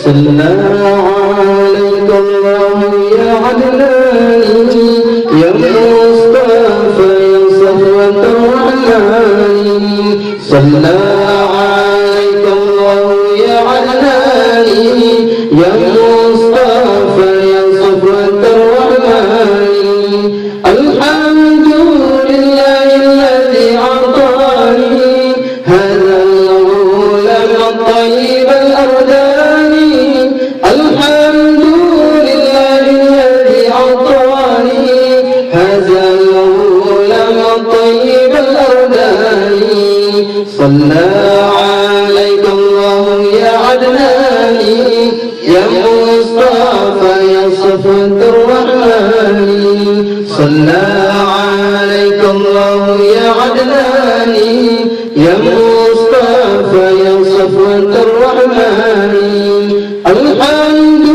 صلى عليك الله يا عدناني يا مصطفى يا صفوة الرحمن صلى عليك الله يا عدناني يا مصطفى يا صفوة الرحمن الحمد لله الذي أعطاني هذا الغلام الطيب الأرداني الحمد لله الذي أعطاني هذا الغلام الطيب الأرداني صلى عليك الله يا عدناني يا مصطفى يا صفوة الرحمن صلى عليك الله يا عدناني يا مصطفى يا صفوة الرحمن الحمد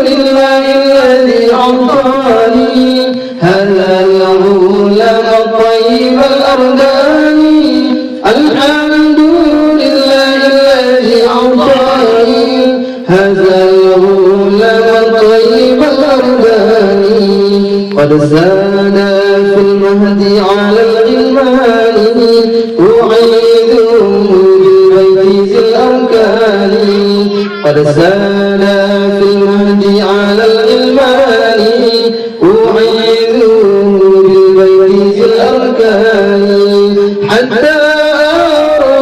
لله الذي أعطاني هذا الغلام الطيب الأرداني الحمد لله الذي أعطاني هذا الغلام الطيب الأرداني قد زاد في المهد على الغلمان أعيده بالبيت ذي الأركان قد زاد في المهد على الغلمان أعيده بالبيت ذي الأركان حتى أرى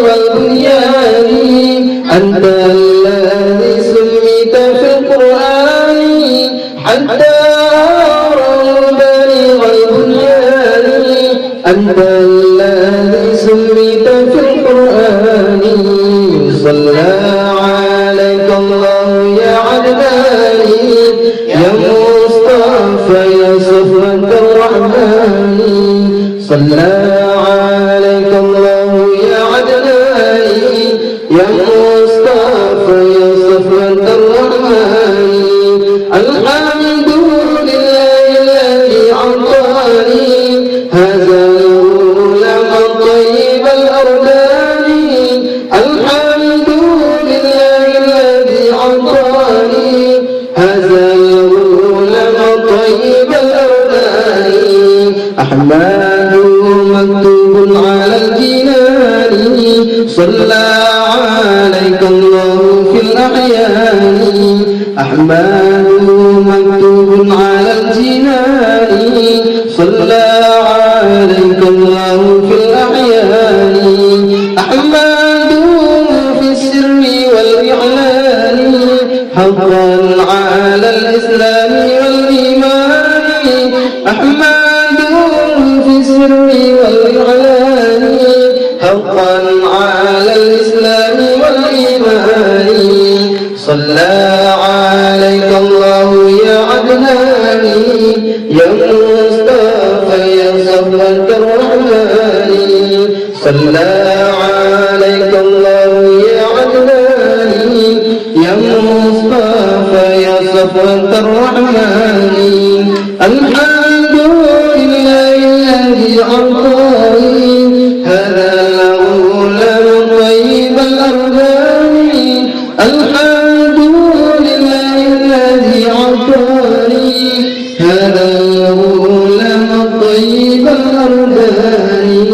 والبنيان أنت الذي سميت في القرآن حتى أنت الذي سميت في القرآن صلى عليك الله يا عدناني يا مصطفى يا صفوة الرحمن صلى عليك الله يا عدناني يا مصطفى يا صفوة الرحمن الحمد لله الذي أعطاني هذا الغلام الطيب الأرداني الحمد لله الذي أعطاني هذا الغلام الطيب الأرداني أحمد مكتوب على الجنان صلى عليك الله في الأحيان أحمد مكتوب على الجنان صلى عليك الله في الأحيان أحمد في السر والإعلان حقا على الإسلام والإيمان أحمد في السر والإعلان حقا على الإسلام والإيمان صلى عليك الله يا عدناني يا مصطفى يا صفوة الرحمن صلى عليك الله يا عدناني يا مصطفى يا صفوة الرحمن الحمد لله الذي أعطاني هذا الغلام الطيب الأرداني الحمد لله الذي أعطاني هذا الغلام الطيب الأرداني